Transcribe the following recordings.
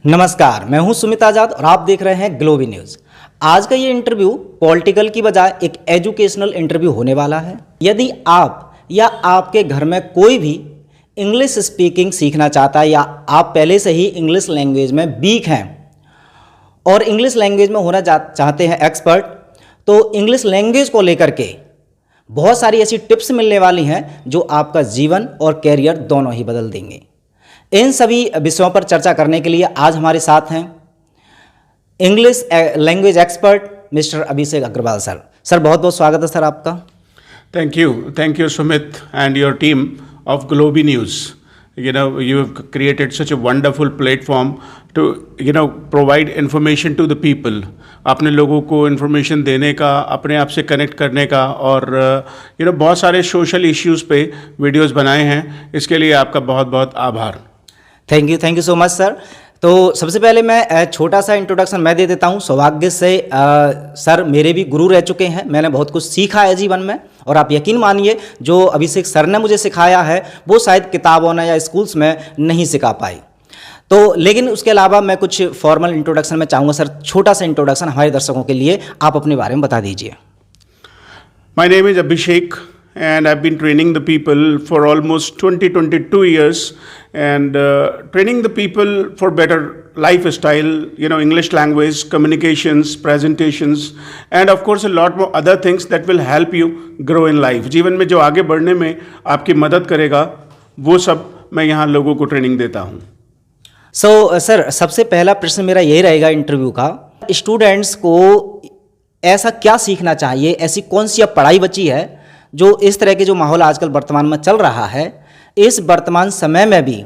नमस्कार, मैं हूं सुमित आजाद और आप देख रहे हैं ग्लोबी न्यूज़। आज का ये इंटरव्यू पॉलिटिकल की बजाय एक एजुकेशनल इंटरव्यू होने वाला है। यदि आप या आपके घर में कोई भी इंग्लिश स्पीकिंग सीखना चाहता है या आप पहले से ही इंग्लिश लैंग्वेज में वीक हैं और इंग्लिश लैंग्वेज में होना चाहते हैं एक्सपर्ट, तो इंग्लिश लैंग्वेज को लेकर के बहुत सारी ऐसी टिप्स मिलने वाली हैं जो आपका जीवन और कैरियर दोनों ही बदल देंगे। इन सभी विषयों पर चर्चा करने के लिए आज हमारे साथ हैं इंग्लिश लैंग्वेज एक्सपर्ट मिस्टर अभिषेक अग्रवाल सर। सर बहुत बहुत स्वागत है सर आपका। Thank you, Sumit, and your team of Globi News. You have created such a wonderful platform to, provide information to the people. अपने लोगों को इन्फॉर्मेशन देने का, अपने आप से कनेक्ट करने का और बहुत सारे सोशल इश्यूज़ पे वीडियोस बनाए हैं। इसके लिए आपका बहुत बहुत आभार। Thank you so much sir. तो सबसे पहले मैं छोटा सा इंट्रोडक्शन मैं दे देता हूं। सौभाग्य से सर मेरे भी गुरु रह चुके हैं, मैंने बहुत कुछ सीखा है जीवन में और आप यकीन मानिए जो अभिषेक सर ने मुझे सिखाया है वो शायद किताबों ने या स्कूल्स में नहीं सिखा पाई। तो लेकिन उसके अलावा मैं कुछ फॉर्मल इंट्रोडक्शन में चाहूँगा सर, छोटा सा इंट्रोडक्शन हमारे दर्शकों के लिए आप अपने बारे में बता दीजिए। My name is Abhishek and I've been training the people for almost 22 years and training the people for better lifestyle, English language, communications, presentations and of course a lot more other things that will help you grow in life. जीवन में जो आगे बढ़ने में आपकी मदद करेगा वो सब मैं यहाँ लोगों को ट्रेनिंग देता हूँ। सर सबसे पहला प्रश्न मेरा यही रहेगा इंटरव्यू का, स्टूडेंट्स को ऐसा क्या सीखना चाहिए, ऐसी कौन सी अब पढ़ाई बची है जो इस तरह के जो माहौल आजकल वर्तमान में चल रहा है, इस वर्तमान समय में भी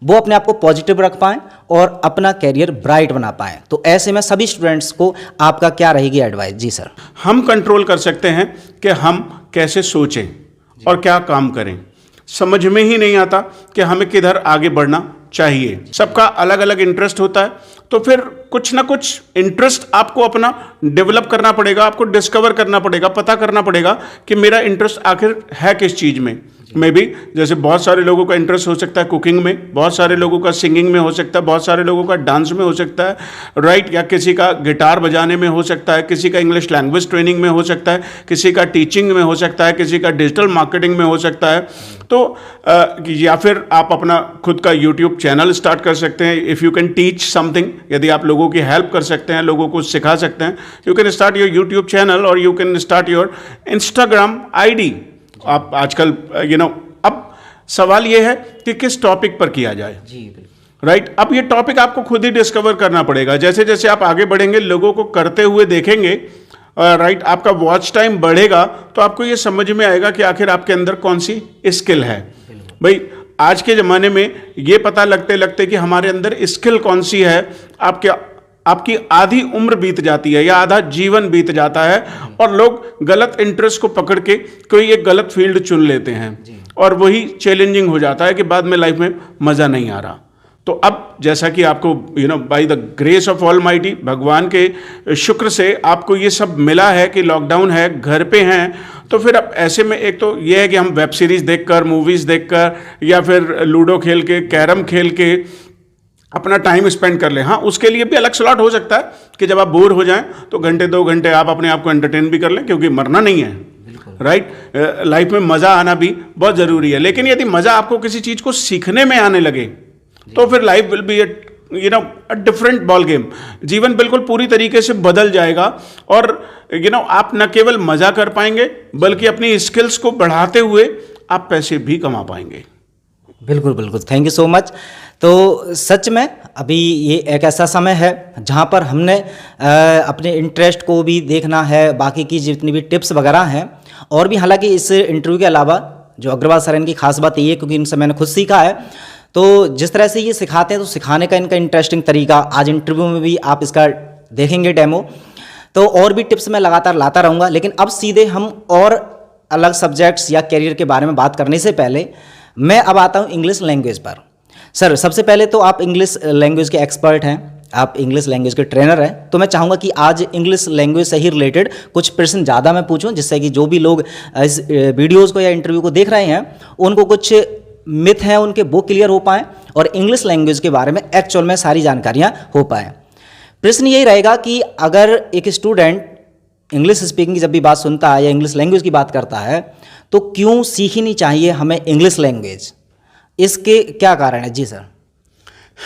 वो अपने आप को पॉजिटिव रख पाएं और अपना कैरियर ब्राइट बना पाएं। तो ऐसे में सभी स्टूडेंट्स को आपका क्या रहेगी एडवाइस? जी सर। हम कंट्रोल कर सकते हैं कि हम कैसे सोचें और क्या काम करें। समझ में ही नहीं आता कि हमें किधर आगे बढ़ना चाहिए। सबका अलग अलग इंटरेस्ट होता है, तो फिर कुछ ना कुछ इंटरेस्ट आपको अपना डेवलप करना पड़ेगा, आपको डिस्कवर करना पड़ेगा, पता करना पड़ेगा कि मेरा इंटरेस्ट आखिर है किस चीज़ में। मैं भी जैसे बहुत सारे लोगों का इंटरेस्ट हो सकता है कुकिंग में, बहुत सारे लोगों का सिंगिंग में हो सकता है, बहुत सारे लोगों का डांस में हो सकता है, राइट, या किसी का गिटार बजाने में हो सकता है, किसी का इंग्लिश लैंग्वेज ट्रेनिंग में हो सकता है, किसी का टीचिंग में हो सकता है, किसी का डिजिटल मार्केटिंग में हो सकता है। तो या फिर आप अपना खुद का यूट्यूब चैनल स्टार्ट कर सकते हैं। If you can teach something, यदि आप लोगों की हेल्प कर सकते हैं, लोगों को सिखा सकते हैं, you can start your YouTube channel और you can start your Instagram ID. आप आजकल अब सवाल ये है कि किस टॉपिक पर किया जाए। जी राइट, अब ये टॉपिक आपको खुद ही डिस्कवर करना पड़ेगा। जैसे जैसे आप आगे बढ़ेंगे, लोगों को करते हुए देखेंगे, राइट, आपका वॉच टाइम बढ़ेगा तो आपको ये समझ में आएगा कि आखिर आपके अंदर कौन सी स्किल है। भाई आज के ज़माने में ये पता लगते लगते कि हमारे अंदर स्किल कौन सी है, आपकी आधी उम्र बीत जाती है या आधा जीवन बीत जाता है और लोग गलत इंटरेस्ट को पकड़ के कोई एक गलत फील्ड चुन लेते हैं और वही चैलेंजिंग हो जाता है कि बाद में लाइफ में मज़ा नहीं आ रहा। तो अब जैसा कि आपको by the grace of almighty, भगवान के शुक्र से आपको ये सब मिला है कि लॉकडाउन है, घर पे हैं, तो फिर अब ऐसे में एक तो ये है कि हम वेब सीरीज़ देखकर, मूवीज़ देखकर या फिर लूडो खेल के, कैरम खेल के अपना टाइम स्पेंड कर लें। हाँ, उसके लिए भी अलग स्लॉट हो सकता है कि जब आप बोर हो जाएं तो घंटे 2 घंटे आप अपने आप को एंटरटेन भी कर लें, क्योंकि मरना नहीं है, राइट। लाइफ में मज़ा आना भी बहुत ज़रूरी है। लेकिन यदि मज़ा आपको किसी चीज़ को सीखने में आने लगे तो फिर life will be a different ball game. जीवन बिल्कुल पूरी तरीके से बदल जाएगा और आप न केवल मज़ा कर पाएंगे बल्कि अपनी स्किल्स को बढ़ाते हुए आप पैसे भी कमा पाएंगे। बिल्कुल, थैंक यू सो मच। तो सच में अभी ये एक ऐसा समय है जहाँ पर हमने अपने इंटरेस्ट को भी देखना है, बाकी की जितनी भी टिप्स वगैरह हैं और भी। हालांकि इस इंटरव्यू के अलावा जो अग्रवाल सर, इनकी खास बात ये है क्योंकि इनसे मैंने खुद सीखा है, तो जिस तरह से ये सिखाते हैं तो सिखाने का इनका इंटरेस्टिंग तरीका, आज इंटरव्यू में भी आप इसका देखेंगे डेमो, तो और भी टिप्स मैं लगातार लाता रहूँगा। लेकिन अब सीधे हम और अलग सब्जेक्ट्स या कैरियर के बारे में बात करने से पहले मैं अब आता हूँ इंग्लिश लैंग्वेज पर। सर सबसे पहले तो आप इंग्लिश लैंग्वेज के एक्सपर्ट हैं, आप इंग्लिश लैंग्वेज के ट्रेनर हैं, तो मैं चाहूँगा कि आज इंग्लिश लैंग्वेज से ही रिलेटेड कुछ प्रश्न ज़्यादा मैं पूछूं, जिससे कि जो भी लोग इस वीडियोज़ को या इंटरव्यू को देख रहे हैं उनको कुछ मिथ हैं उनके वो क्लियर हो पाएँ और इंग्लिश लैंग्वेज के बारे में एक्चुअल में सारी जानकारियाँ हो पाएँ। प्रश्न यही रहेगा कि अगर एक स्टूडेंट इंग्लिश स्पीकिंग की जब भी बात सुनता है या इंग्लिश लैंग्वेज की बात करता है तो क्यों सीखनी चाहिए हमें इंग्लिश लैंग्वेज, इसके क्या कारण है? जी सर।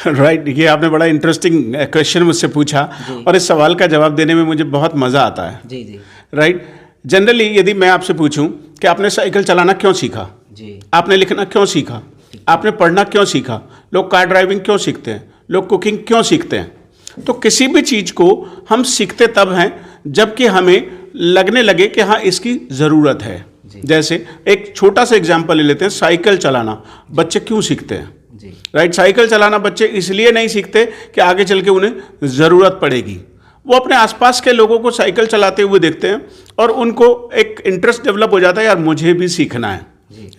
राइट ये आपने बड़ा इंटरेस्टिंग क्वेश्चन मुझसे पूछा और इस सवाल का जवाब देने में मुझे बहुत मज़ा आता है। जी जी। राइट जनरली यदि मैं आपसे पूछूं कि आपने साइकिल चलाना क्यों सीखा, जी। आपने लिखना क्यों सीखा, आपने पढ़ना क्यों सीखा, लोग कार ड्राइविंग क्यों सीखते हैं, लोग कुकिंग क्यों सीखते हैं, तो किसी भी चीज़ को हम सीखते तब हैं जबकि हमें लगने लगे कि हाँ इसकी ज़रूरत है। जैसे एक छोटा सा एग्जाम्पल ले लेते हैं, साइकिल चलाना बच्चे क्यों सीखते हैं? राइट साइकिल चलाना बच्चे इसलिए नहीं सीखते कि आगे चल के उन्हें ज़रूरत पड़ेगी। वो अपने आसपास के लोगों को साइकिल चलाते हुए देखते हैं और उनको एक इंटरेस्ट डेवलप हो जाता है, यार मुझे भी सीखना है।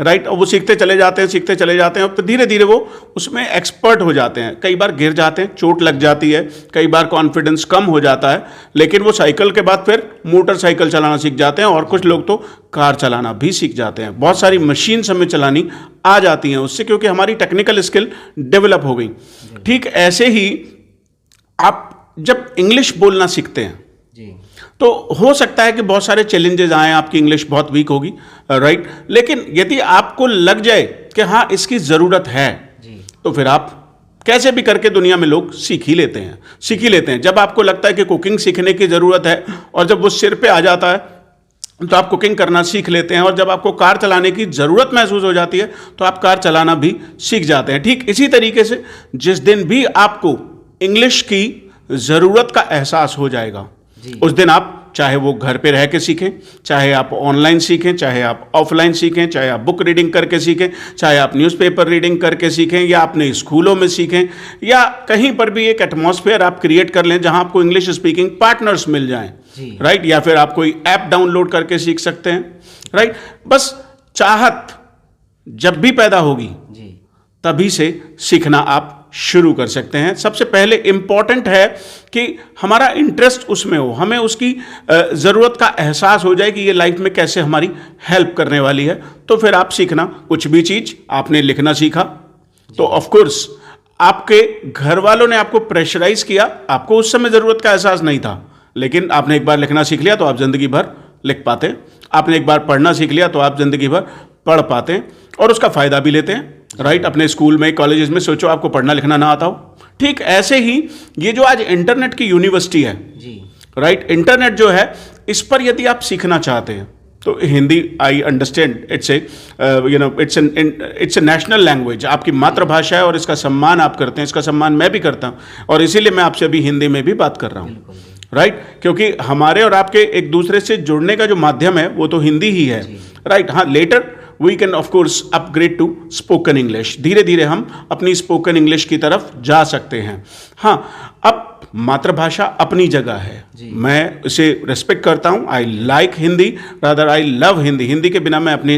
राइट और वो सीखते चले जाते हैं और धीरे धीरे वो उसमें एक्सपर्ट हो जाते हैं। कई बार गिर जाते हैं, चोट लग जाती है, कई बार कॉन्फिडेंस कम हो जाता है, लेकिन वो साइकिल के बाद फिर मोटरसाइकिल चलाना सीख जाते हैं और कुछ लोग तो कार चलाना भी सीख जाते हैं। बहुत सारी मशीन हमें चलानी आ जाती हैं उससे, क्योंकि हमारी टेक्निकल स्किल डेवलप हो गई। ठीक ऐसे ही आप जब इंग्लिश बोलना सीखते हैं तो हो सकता है कि बहुत सारे चैलेंजेस आए, आपकी इंग्लिश बहुत वीक होगी, राइट, लेकिन यदि आपको लग जाए कि हाँ इसकी ज़रूरत है तो फिर आप कैसे भी करके दुनिया में लोग सीख ही लेते हैं। जब आपको लगता है कि कुकिंग सीखने की ज़रूरत है और जब वो सिर पे आ जाता है तो आप कुकिंग करना सीख लेते हैं, और जब आपको कार चलाने की ज़रूरत महसूस हो जाती है तो आप कार चलाना भी सीख जाते हैं। ठीक इसी तरीके से जिस दिन भी आपको इंग्लिश की ज़रूरत का एहसास हो जाएगा उस दिन आप चाहे वो घर पे रह के सीखें, चाहे आप ऑनलाइन सीखें, चाहे आप ऑफलाइन सीखें, चाहे आप बुक रीडिंग करके सीखें, चाहे आप न्यूज़पेपर रीडिंग करके सीखें, या अपने स्कूलों में सीखें, या कहीं पर भी एक एटमॉस्फेयर आप क्रिएट कर लें जहां आपको इंग्लिश स्पीकिंग पार्टनर्स मिल जाएं, राइट, या फिर आप कोई ऐप डाउनलोड करके सीख सकते हैं, राइट। बस चाहत जब भी पैदा होगी तभी से सीखना आप शुरू कर सकते हैं। सबसे पहले इंपॉर्टेंट है कि हमारा इंटरेस्ट उसमें हो, हमें उसकी ज़रूरत का एहसास हो जाए कि ये लाइफ में कैसे हमारी हेल्प करने वाली है, तो फिर आप सीखना। कुछ भी चीज़ आपने लिखना सीखा तो ऑफ कोर्स आपके घर वालों ने आपको प्रेशराइज किया, आपको उस समय ज़रूरत का एहसास नहीं था, लेकिन आपने एक बार लिखना सीख लिया तो आप ज़िंदगी भर लिख पाते हैं। आपने एक बार पढ़ना सीख लिया तो आप ज़िंदगी भर पढ़ पाते हैं और उसका फ़ायदा भी लेते हैं, राइट। अपने स्कूल में, कॉलेजेस में सोचो आपको पढ़ना लिखना ना आता हो। ठीक ऐसे ही ये जो आज इंटरनेट की यूनिवर्सिटी है, राइट, इंटरनेट जो है इस पर यदि आप सीखना चाहते हैं तो Hindi, I understand, it's a national language, आपकी मातृभाषा है और इसका सम्मान आप करते हैं, इसका सम्मान मैं भी करता हूँ, और इसीलिए मैं आपसे अभी हिंदी में भी बात कर रहा हूँ, राइट, क्योंकि हमारे और आपके एक दूसरे से जुड़ने का जो माध्यम है वो तो हिंदी ही है, राइट। हाँ, later we can of course upgrade to spoken English, धीरे धीरे हम अपनी स्पोकन इंग्लिश की तरफ जा सकते हैं। हाँ, अब मातृभाषा अपनी जगह है, मैं इसे रिस्पेक्ट करता हूँ, I like Hindi, rather I love Hindi. Hindi के बिना मैं अपनी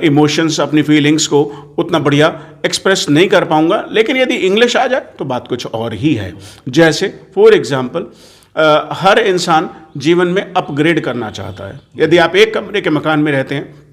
इमोशंस, अपनी फीलिंग्स को उतना बढ़िया एक्सप्रेस नहीं कर पाऊँगा, लेकिन यदि इंग्लिश आ जाए तो बात कुछ और ही है। जैसे फॉर एग्जाम्पल हर इंसान जीवन में अपग्रेड करना चाहता है। यदि आप एक कमरे के मकान में रहते हैं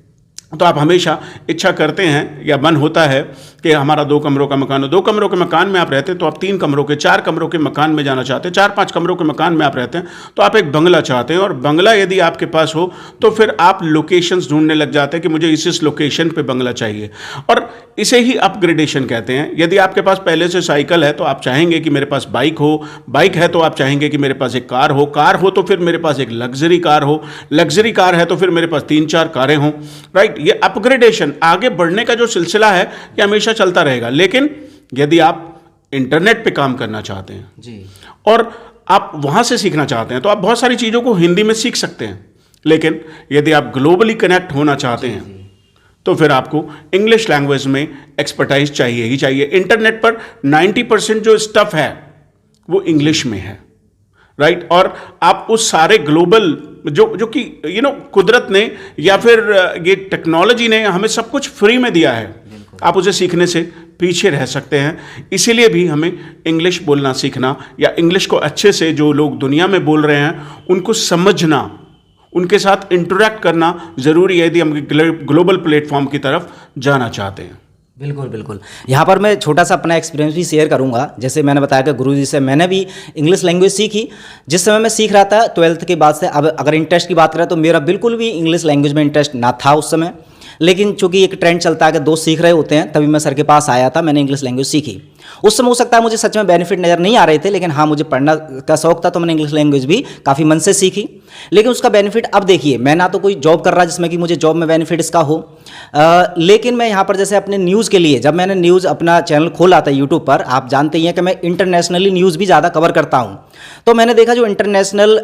तो आप हमेशा इच्छा करते हैं या मन होता है कि हमारा 2 कमरों का मकान हो। 2 कमरों के मकान में आप रहते हैं तो आप 3 कमरों के, 4 कमरों के मकान में जाना चाहते हैं। 4-5 कमरों के मकान में आप रहते हैं तो आप एक बंगला चाहते हैं, और बंगला यदि आपके पास हो तो फिर आप लोकेशंस ढूंढने लग जाते हैं कि मुझे इस लोकेशन पे बंगला चाहिए, और इसे ही अपग्रेडेशन कहते हैं। यदि आपके पास पहले से साइकिल है तो आप चाहेंगे कि मेरे पास बाइक हो, बाइक है तो आप चाहेंगे कि मेरे पास एक कार हो, कार हो तो फिर मेरे पास एक लग्जरी कार हो, लग्जरी कार है तो फिर मेरे पास 3-4 कारें हों, राइट। ये अपग्रेडेशन, आगे बढ़ने का जो सिलसिला है ये हमेशा चलता रहेगा। लेकिन यदि आप इंटरनेट पे काम करना चाहते हैं और आप वहां से सीखना चाहते हैं तो आप बहुत सारी चीज़ों को हिंदी में सीख सकते हैं, लेकिन यदि आप ग्लोबली कनेक्ट होना चाहते हैं तो फिर आपको इंग्लिश लैंग्वेज में एक्सपर्टाइज चाहिए ही चाहिए। इंटरनेट पर 90% जो स्टफ है वो इंग्लिश में है, राइट। और आप उस सारे ग्लोबल जो कि कुदरत ने या फिर ये टेक्नोलॉजी ने हमें सब कुछ फ्री में दिया है, आप उसे सीखने से पीछे रह सकते हैं। इसीलिए भी हमें इंग्लिश बोलना सीखना, या इंग्लिश को अच्छे से जो लोग दुनिया में बोल रहे हैं उनको समझना, उनके साथ इंटरेक्ट करना ज़रूरी है यदि हम ग्लोबल प्लेटफॉर्म की तरफ जाना चाहते हैं। बिल्कुल बिल्कुल। यहाँ पर मैं छोटा सा अपना एक्सपीरियंस भी शेयर करूँगा। जैसे मैंने बताया कि गुरुजी से मैंने भी इंग्लिश लैंग्वेज सीखी। जिस समय मैं सीख रहा था 12th के बाद से, अब अगर इंटरेस्ट की बात करें तो मेरा बिल्कुल भी इंग्लिश लैंग्वेज में इंटरेस्ट ना था उस समय, लेकिन चूंकि एक ट्रेंड चलता है कि दोस्त सीख रहे होते हैं, तभी मैं सर के पास आया था, मैंने इंग्लिश लैंग्वेज सीखी। उस समय हो सकता है मुझे सच में बेनिफिट नज़र नहीं आ रहे थे, लेकिन हाँ मुझे पढ़ना का शौक था, तो मैंने इंग्लिश लैंग्वेज भी काफ़ी मन से सीखी। लेकिन उसका बेनिफिट अब देखिए, मैं ना तो कोई जॉब कर रहा जिसमें कि मुझे जॉब में बेनिफिट इसका हो, लेकिन मैं यहाँ पर जैसे अपने न्यूज़ के लिए, जब मैंने न्यूज़ अपना चैनल खोला था यूट्यूब पर, आप जानते ही हैं कि मैं इंटरनेशनली न्यूज़ भी ज़्यादा कवर करता हूँ, तो मैंने देखा जो इंटरनेशनल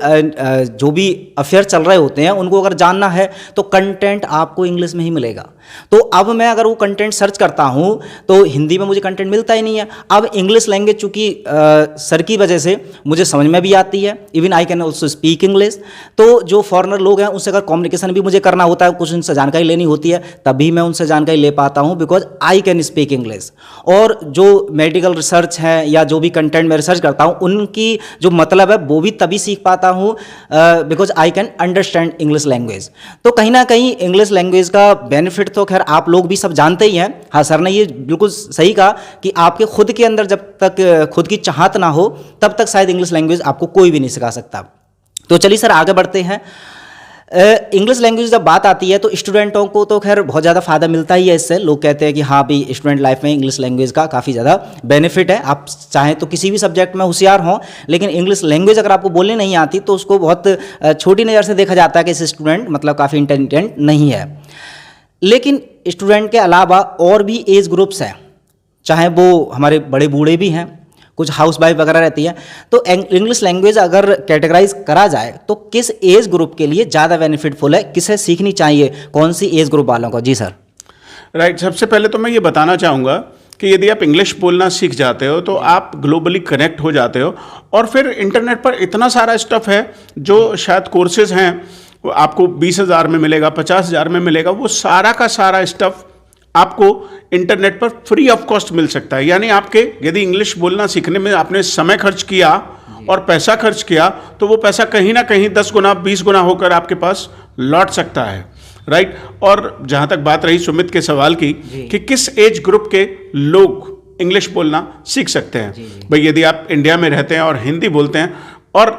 जो भी अफेयर चल रहे होते हैं उनको अगर जानना है तो कंटेंट आपको इंग्लिश में ही मिलेगा। तो अब मैं अगर वो कंटेंट सर्च करता हूँ तो हिंदी में मुझे कंटेंट मिलता ही नहीं है। अब इंग्लिश लैंग्वेज चूँकि सर की वजह से मुझे समझ में भी आती है, even I can also speak English. तो जो फॉरेनर लोग हैं उनसे अगर कम्युनिकेशन भी मुझे करना होता है, कुछ उनसे जानकारी लेनी होती है, तभी मैं उनसे जानकारी ले पाता हूँ, because I can speak English. और जो मेडिकल रिसर्च है या जो भी कंटेंट मैं रिसर्च करता हूँ उनकी जो मतलब है वो भी तभी सीख पाता हूँ because I can understand English language. तो कहीं ना कहीं इंग्लिश लैंग्वेज का बेनिफिट तो खैर आप लोग भी सब जानते ही हैं। हाँ सर ने ये बिल्कुल सही कहा कि आपके खुद के अंदर जब तक खुद की चाहत ना हो तब तक शायद इंग्लिश लैंग्वेज आपको कोई भी नहीं सिखा सकता। तो चलिए सर आगे बढ़ते हैं। इंग्लिश लैंग्वेज जब बात आती है तो स्टूडेंटों को तो खैर बहुत ज़्यादा फ़ायदा मिलता ही है इससे। लोग कहते हैं कि हाँ भी स्टूडेंट लाइफ में इंग्लिश लैंग्वेज का काफ़ी ज़्यादा बेनिफिट है। आप चाहें तो किसी भी सब्जेक्ट में होशियार हों, लेकिन इंग्लिश लैंग्वेज अगर आपको बोलनी नहीं आती तो उसको बहुत छोटी नज़र से देखा जाता है कि इस स्टूडेंट मतलब काफ़ी इंटेलिजेंट नहीं है। लेकिन स्टूडेंट के अलावा और भी एज ग्रुप्स हैं, चाहे वो हमारे बड़े बूढ़े भी हैं, कुछ हाउस वाइफ वगैरह रहती है। तो इंग्लिश लैंग्वेज अगर कैटेगराइज करा जाए तो किस एज ग्रुप के लिए ज़्यादा बेनिफिटफुल है, किसे सीखनी चाहिए, कौन सी एज ग्रुप वालों को? जी सर। राइट, सबसे पहले तो मैं ये बताना चाहूँगा कि यदि आप इंग्लिश बोलना सीख जाते हो तो आप ग्लोबली कनेक्ट हो जाते हो। और फिर इंटरनेट पर इतना सारा स्टफ है जो शायद कोर्सेज हैं वो आपको 20,000 में मिलेगा, 50,000 में मिलेगा, वो सारा का सारा स्टफ आपको इंटरनेट पर फ्री ऑफ कॉस्ट मिल सकता है। यानी आपके यदि इंग्लिश बोलना सीखने में आपने समय खर्च किया और पैसा खर्च किया तो वो पैसा कहीं ना कहीं 10 गुना 20 गुना होकर आपके पास लौट सकता है। राइट। और जहाँ तक बात रही सुमित के सवाल की कि किस एज ग्रुप के लोग इंग्लिश बोलना सीख सकते हैं, भाई यदि आप इंडिया में रहते हैं और हिंदी बोलते हैं और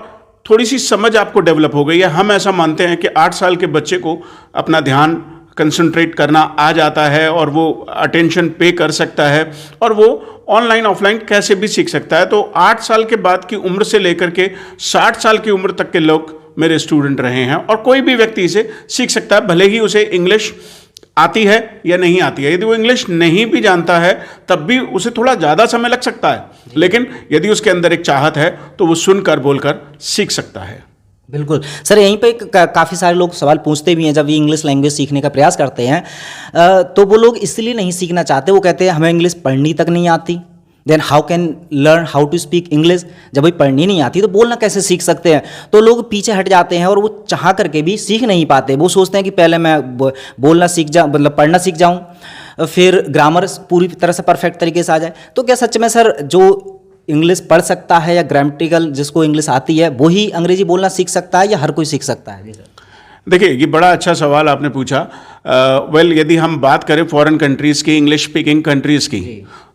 थोड़ी सी समझ आपको डेवलप हो गई है, हम ऐसा मानते हैं कि 8 साल के बच्चे को अपना ध्यान कंसंट्रेट करना आ जाता है और वो अटेंशन पे कर सकता है और वो ऑनलाइन ऑफलाइन कैसे भी सीख सकता है। तो 8 साल के बाद की उम्र से लेकर के 60 साल की उम्र तक के लोग मेरे स्टूडेंट रहे हैं और कोई भी व्यक्ति इसे सीख सकता है, भले ही उसे इंग्लिश आती है या नहीं आती है। यदि वो इंग्लिश नहीं भी जानता है तब भी उसे थोड़ा ज़्यादा समय लग सकता है, लेकिन यदि उसके अंदर एक चाहत है तो वो सुनकर बोलकर सीख सकता है। बिल्कुल सर, यहीं पे काफ़ी सारे लोग सवाल पूछते भी हैं जब ये इंग्लिश लैंग्वेज सीखने का प्रयास करते हैं, तो वो लोग इसलिए नहीं सीखना चाहते, वो कहते हैं हमें इंग्लिश पढ़नी तक नहीं आती, then how can learn how to speak English. जब भाई पढ़नी नहीं आती तो बोलना कैसे सीख सकते हैं? तो लोग पीछे हट जाते हैं और वो चाह करके भी सीख नहीं पाते। वो सोचते हैं कि पहले मैं बोलना सीख जाऊँ, मतलब पढ़ना सीख जाऊँ, फिर ग्रामर पूरी तरह से परफेक्ट तरीके से आ जाए। तो क्या सच में सर जो इंग्लिश पढ़ सकता है या ग्रामेटिकल जिसको इंग्लिश आती है वो ही अंग्रेजी बोलना सीख सकता है या हर कोई सीख सकता है? देखिए ये बड़ा अच्छा सवाल आपने पूछा। वेल यदि हम बात करें फॉरेन कंट्रीज़ की, इंग्लिश स्पीकिंग कंट्रीज़ की,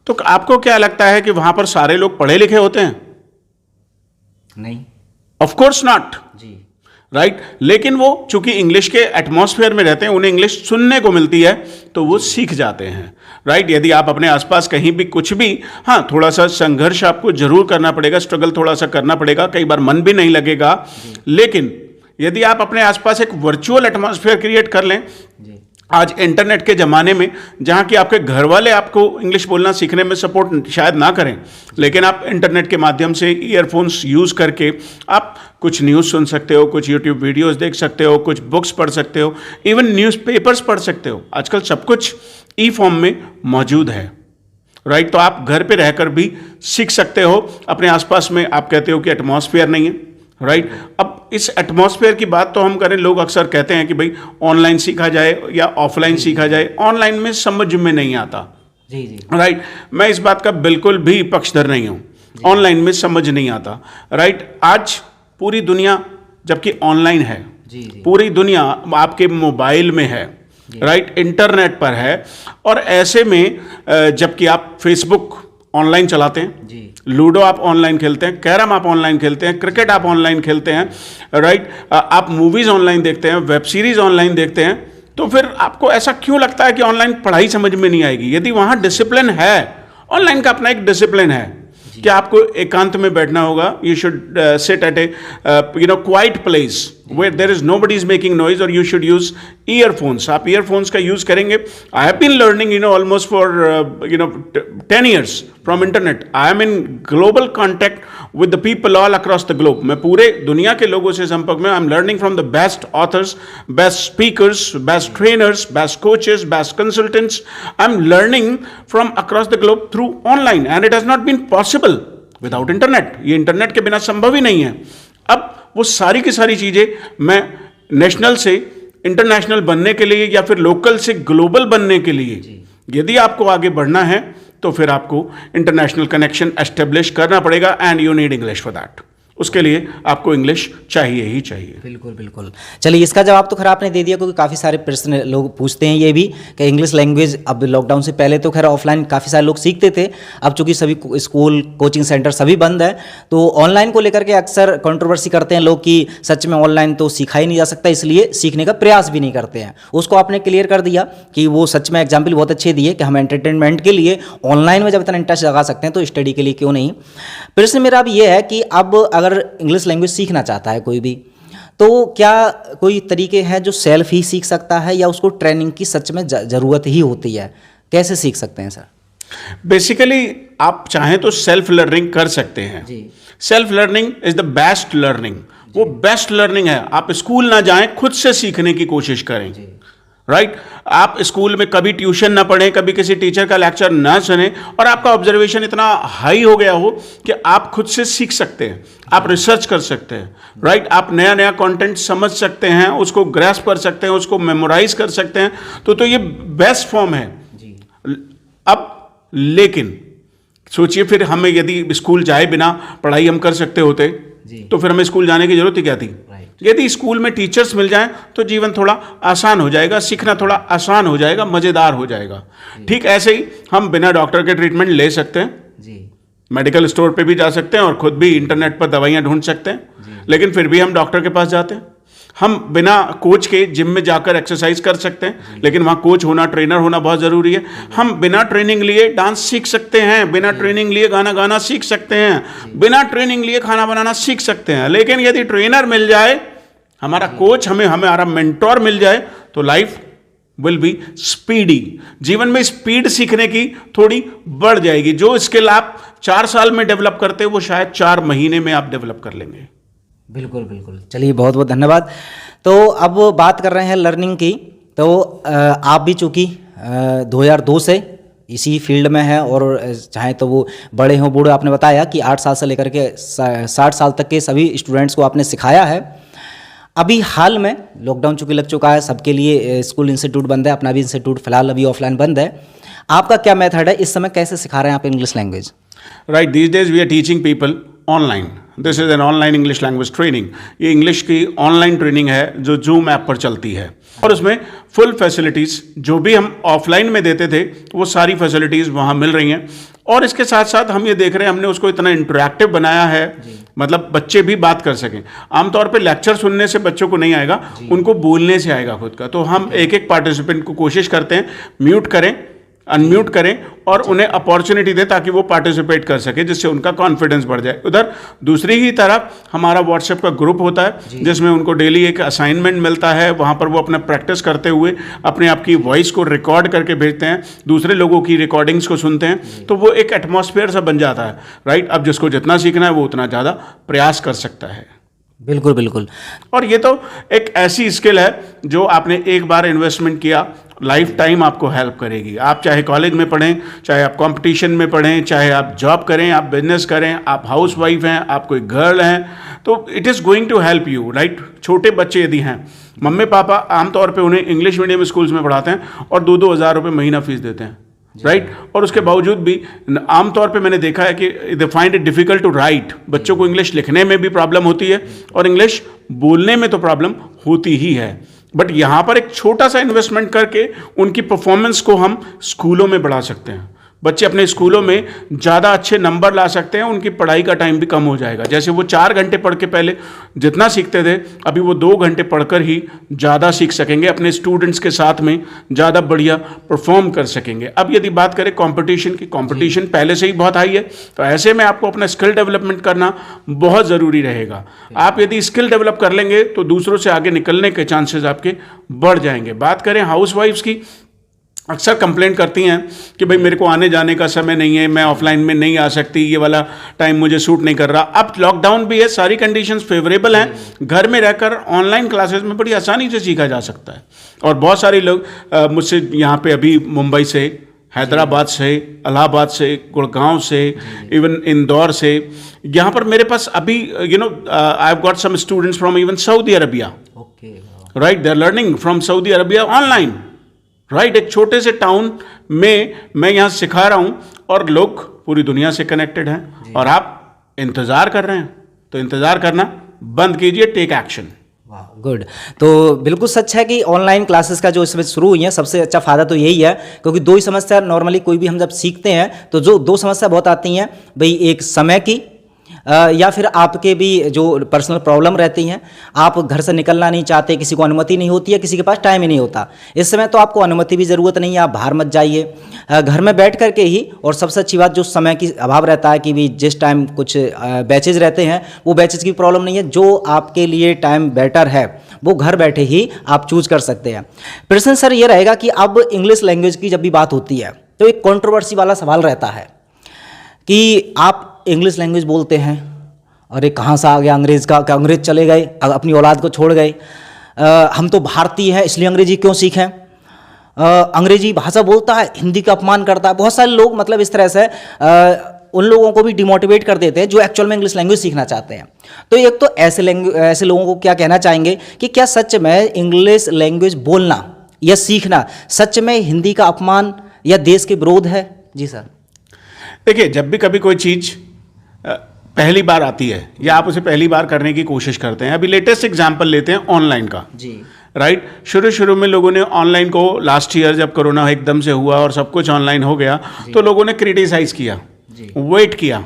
तो आपको क्या लगता है कि वहाँ पर सारे लोग पढ़े लिखे होते हैं? नहीं, ऑफ कोर्स नॉट जी। राइट। लेकिन वो चूंकि इंग्लिश के एटमॉस्फेयर में रहते हैं, उन्हें इंग्लिश सुनने को मिलती है तो वो सीख जाते हैं। राइट। यदि आप अपने आसपास कहीं भी कुछ भी, हाँ थोड़ा सा संघर्ष आपको जरूर करना पड़ेगा, स्ट्रगल थोड़ा सा करना पड़ेगा, कई बार मन भी नहीं लगेगा, लेकिन यदि आप अपने आसपास एक वर्चुअल एटमॉस्फेयर क्रिएट कर लें, आज इंटरनेट के ज़माने में जहाँ कि आपके घर वाले आपको इंग्लिश बोलना सीखने में सपोर्ट शायद ना करें, लेकिन आप इंटरनेट के माध्यम से ईयरफोन्स यूज़ करके आप कुछ न्यूज़ सुन सकते हो, कुछ यूट्यूब वीडियोस देख सकते हो, कुछ बुक्स पढ़ सकते हो, इवन न्यूज़पेपर्स पढ़ सकते हो। आजकल सब कुछ ई फॉर्म में मौजूद है। राइट। तो आप घर पे रहकर भी सीख सकते हो। अपने आसपास में आप कहते हो कि एटमॉस्फेयर नहीं है। राइट। अब इस एटमॉस्फेयर की बात तो हम करें, लोग अक्सर कहते हैं कि भाई ऑनलाइन सीखा जाए या ऑफलाइन सीखा जाए, ऑनलाइन में समझ में नहीं आता। जी जी। राइट। मैं इस बात का बिल्कुल भी पक्षधर नहीं हूँ, ऑनलाइन में समझ नहीं आता। राइट। आज पूरी दुनिया जबकि ऑनलाइन है, पूरी दुनिया आपके मोबाइल में है, राइट, इंटरनेट पर है। और ऐसे में जबकि आप फेसबुक ऑनलाइन चलाते हैं जी, लूडो आप ऑनलाइन खेलते हैं, कैरम आप ऑनलाइन खेलते हैं, क्रिकेट आप ऑनलाइन खेलते हैं, राइट, आप मूवीज ऑनलाइन देखते हैं, वेब सीरीज ऑनलाइन देखते हैं, तो फिर आपको ऐसा क्यों लगता है कि ऑनलाइन पढ़ाई समझ में नहीं आएगी? यदि वहां डिसिप्लिन है, ऑनलाइन का अपना एक डिसिप्लिन है कि आपको एकांत में बैठना होगा, you should sit at A quite place where there is nobody is making noise, or you should use earphones. आप earphones का use करेंगे. I have been learning almost for 10 years from internet. I am in global contact with the people all across the globe. मैं पूरे दुनिया के लोगों से संपर्क में. I'm learning from the best authors, best speakers, best trainers, best coaches, best consultants. I'm learning from across the globe through online, and it has not been possible without internet. ये internet के बिना संभव ही नहीं है. अब वो सारी की सारी चीजें मैं नेशनल से इंटरनेशनल बनने के लिए या फिर लोकल से ग्लोबल बनने के लिए, यदि आपको आगे बढ़ना है तो फिर आपको इंटरनेशनल कनेक्शन एस्टेब्लिश करना पड़ेगा, and you need English for that. उसके लिए आपको इंग्लिश चाहिए ही चाहिए. बिल्कुल बिल्कुल. चलिए, इसका जवाब तो खैर आपने दे दिया, क्योंकि काफ़ी सारे प्रश्न लोग पूछते हैं ये भी कि इंग्लिश लैंग्वेज अब लॉकडाउन से पहले तो खैर ऑफलाइन काफ़ी सारे लोग सीखते थे, अब चूंकि सभी स्कूल कोचिंग सेंटर सभी बंद है, तो ऑनलाइन को लेकर के अक्सर कंट्रोवर्सी करते हैं लोग कि सच में ऑनलाइन तो सीखा ही नहीं जा सकता, इसलिए सीखने का प्रयास भी नहीं करते हैं. उसको आपने क्लियर कर दिया कि वो सच में एग्जाम्पल बहुत अच्छे दिए कि हम एंटरटेनमेंट के लिए ऑनलाइन में जब इतना इंटरेस्ट लगा सकते हैं तो स्टडी के लिए क्यों नहीं. प्रश्न मेरा अब ये है कि अब अगर इंग्लिश लैंग्वेज सीखना चाहता है कोई भी, तो क्या कोई तरीके हैं जो सेल्फ ही सीख सकता है या उसको ट्रेनिंग की सच में ज़रूरत ही होती है? कैसे सीख सकते हैं सर? बेसिकली आप चाहें तो सेल्फ लर्निंग कर सकते हैं. Self learning is the best learning. वो बेस्ट लर्निंग है. आप स्कूल ना जाएं, खुद से सीखने की कोशिश करें. राइट, आप स्कूल में कभी ट्यूशन ना पढ़ें, कभी किसी टीचर का लेक्चर ना सुने, और आपका ऑब्जर्वेशन इतना हाई हो गया हो कि आप खुद से सीख सकते हैं, आप रिसर्च कर सकते हैं. राइट, आप नया नया कंटेंट समझ सकते हैं, उसको ग्रैस्प कर सकते हैं, उसको मेमोराइज कर सकते हैं. तो ये बेस्ट फॉर्म है. अब लेकिन सोचिए, फिर हमें यदि स्कूल जाए बिना पढ़ाई हम कर सकते होते तो फिर हमें स्कूल जाने की जरूरत ही क्या थी? यदि स्कूल में टीचर्स मिल जाएं तो जीवन थोड़ा आसान हो जाएगा, सीखना थोड़ा आसान हो जाएगा, मजेदार हो जाएगा. ठीक ऐसे ही हम बिना डॉक्टर के ट्रीटमेंट ले सकते हैं, मेडिकल स्टोर पे भी जा सकते हैं और खुद भी इंटरनेट पर दवाइयां ढूंढ सकते हैं, लेकिन फिर भी हम डॉक्टर के पास जाते हैं. हम बिना कोच के जिम में जाकर एक्सरसाइज कर सकते हैं, लेकिन वहाँ कोच होना, ट्रेनर होना बहुत ज़रूरी है. हम बिना ट्रेनिंग लिए डांस सीख सकते हैं, बिना ट्रेनिंग लिए गाना गाना सीख सकते हैं, बिना ट्रेनिंग लिए खाना बनाना सीख सकते हैं. लेकिन यदि ट्रेनर मिल जाए, हमारा कोच, हमारा मेंटोर मिल जाए, तो लाइफ विल बी स्पीडी. जीवन में स्पीड सीखने की थोड़ी बढ़ जाएगी. जो स्किल आप 4 साल में डेवलप करते हैं, वो शायद 4 महीने में आप डेवलप कर लेंगे. बिल्कुल बिल्कुल. चलिए, बहुत बहुत धन्यवाद. तो अब बात कर रहे हैं लर्निंग की. तो आप भी चूँकि 2002 से इसी फील्ड में हैं, और चाहे तो वो बड़े हों बूढ़े, आपने बताया कि 8 साल से लेकर के 60 साल तक के सभी स्टूडेंट्स को आपने सिखाया है. अभी हाल में लॉकडाउन चूँकि लग चुका है, सबके लिए स्कूल इंस्टीट्यूट बंद है, अपना भी इंस्टीट्यूट फिलहाल अभी ऑफलाइन बंद है. आपका क्या मेथड है, इस समय कैसे सिखा रहे हैं आप English language? Right, these days we are teaching people online. This is an online English language training. ये इंग्लिश की ऑनलाइन ट्रेनिंग है जो जूम ऐप पर चलती है, और उसमें फुल फैसिलिटीज़ जो भी हम ऑफलाइन में देते थे वो सारी फैसिलिटीज़ वहाँ मिल रही हैं. और इसके साथ साथ हम ये देख रहे हैं, हमने उसको इतना इंटरैक्टिव बनाया है, मतलब बच्चे भी बात कर सकें. आमतौर पे लेक्चर सुनने से बच्चों को नहीं आएगा, उनको बोलने से आएगा खुद का. तो हम एक एक पार्टिसिपेंट को कोशिश करते हैं म्यूट करें, अनम्यूट करें और उन्हें अपॉर्चुनिटी दें ताकि वो पार्टिसिपेट कर सके, जिससे उनका कॉन्फिडेंस बढ़ जाए. उधर दूसरी ही तरफ हमारा व्हाट्सएप का ग्रुप होता है जिसमें उनको डेली एक असाइनमेंट मिलता है. वहाँ पर वो अपना प्रैक्टिस करते हुए अपने आप की वॉइस को रिकॉर्ड करके भेजते हैं, दूसरे लोगों की रिकॉर्डिंग्स को सुनते हैं, तो वो एक एटमॉस्फेयर सा बन जाता है. राइट, अब जिसको जितना सीखना है वो उतना ज़्यादा प्रयास कर सकता है. बिल्कुल बिल्कुल. और ये तो एक ऐसी स्किल है जो आपने एक बार इन्वेस्टमेंट किया, लाइफ टाइम आपको हेल्प करेगी. आप चाहे कॉलेज में पढ़ें, चाहे आप कंपटीशन में पढ़ें, चाहे आप जॉब करें, आप बिजनेस करें, आप हाउस वाइफ हैं, आप कोई गर्ल हैं, तो it is going to help you. Right, छोटे बच्चे यदि हैं, मम्मी पापा आमतौर पे उन्हें इंग्लिश मीडियम स्कूल्स में पढ़ाते हैं और 2-2 हज़ार रुपये महीना फीस देते हैं. राइट, और उसके बावजूद भी आमतौर पे मैंने देखा है कि they find it difficult to write. बच्चों को इंग्लिश लिखने में भी प्रॉब्लम होती है और इंग्लिश बोलने में तो प्रॉब्लम होती ही है. बट यहाँ पर एक छोटा सा इन्वेस्टमेंट करके उनकी परफॉर्मेंस को हम स्कूलों में बढ़ा सकते हैं। बच्चे अपने स्कूलों में ज़्यादा अच्छे नंबर ला सकते हैं, उनकी पढ़ाई का टाइम भी कम हो जाएगा। जैसे वो 4 घंटे पढ़ के पहले जितना सीखते थे, अभी वो 2 घंटे पढ़कर ही ज़्यादा सीख सकेंगे, अपने स्टूडेंट्स के साथ में ज़्यादा बढ़िया परफॉर्म कर सकेंगे। अब यदि बात करें कंपटीशन की, कंपटीशन पहले से ही बहुत हाई है, तो ऐसे में आपको अपना स्किल डेवलपमेंट करना बहुत ज़रूरी रहेगा। आप यदि स्किल डेवलप कर लेंगे तो दूसरों से आगे निकलने के चांसेस आपके बढ़ जाएंगे। बात करें हाउसवाइफ्स की, अक्सर कंप्लेंट करती हैं कि भाई मेरे को आने जाने का समय नहीं है, मैं ऑफलाइन में नहीं आ सकती, ये वाला टाइम मुझे सूट नहीं कर रहा। अब लॉकडाउन भी है, सारी कंडीशंस फेवरेबल हैं, घर में रहकर ऑनलाइन क्लासेस में बड़ी आसानी से सीखा जा सकता है। और बहुत सारे लोग मुझसे यहाँ पे अभी मुंबई से, हैदराबाद से, इलाहाबाद से, गुड़गांव से, इवन इंदौर से, यहाँ पर मेरे पास अभी I have got some students from even Saudi Arabia, right, they are learning from Saudi Arabia online, right. एक छोटे से टाउन में मैं यहाँ सिखा रहा हूँ और लोग पूरी दुनिया से कनेक्टेड हैं, और आप इंतज़ार कर रहे हैं, तो इंतज़ार करना बंद कीजिए, टेक एक्शन। गुड। तो बिल्कुल सच है कि ऑनलाइन क्लासेस का जो इसमें शुरू हुई है, सबसे अच्छा फ़ायदा तो यही है, क्योंकि 2 ही समस्या नॉर्मली कोई भी हम जब सीखते हैं तो जो 2 समस्या बहुत आती हैं भाई, एक समय की या फिर आपके भी जो पर्सनल प्रॉब्लम रहती हैं, आप घर से निकलना नहीं चाहते, किसी को अनुमति नहीं होती है, किसी के पास टाइम ही नहीं होता। इस समय तो आपको अनुमति भी ज़रूरत नहीं है, आप बाहर मत जाइए, घर में बैठ करके ही। और सबसे अच्छी बात, जो समय की अभाव रहता है कि भी जिस टाइम कुछ बैचेज रहते हैं, वो बैचेज की प्रॉब्लम नहीं है, जो आपके लिए टाइम बेटर है वो घर बैठे ही आप चूज कर सकते हैं। प्रश्न सर ये रहेगा कि अब इंग्लिश लैंग्वेज की जब भी बात होती है तो एक कंट्रोवर्सी वाला सवाल रहता है कि आप इंग्लिश लैंग्वेज बोलते हैं, अरे कहाँ से आ गया अंग्रेज़ का, क्या अंग्रेज चले गए, अपनी औलाद को छोड़ गए, हम तो भारतीय हैं इसलिए अंग्रेजी क्यों सीखें, अंग्रेजी भाषा बोलता है हिंदी का अपमान करता है। बहुत सारे लोग मतलब इस तरह से उन लोगों को भी डिमोटिवेट कर देते हैं जो एक्चुअल में इंग्लिश लैंग्वेज सीखना चाहते हैं। तो एक तो ऐसे लोगों को क्या कहना चाहेंगे कि क्या सच में इंग्लिश लैंग्वेज बोलना या सीखना सच में हिंदी का अपमान या देश के विरोध है? जी सर। देखिए, जब भी कभी कोई चीज़ पहली बार आती है या आप उसे पहली बार करने की कोशिश करते हैं, अभी लेटेस्ट एग्जांपल लेते हैं ऑनलाइन का, जी, राइट। शुरू में लोगों ने ऑनलाइन को, लास्ट ईयर जब कोरोना एकदम से हुआ और सब कुछ ऑनलाइन हो गया, तो लोगों ने क्रिटिसाइज किया, वेट किया,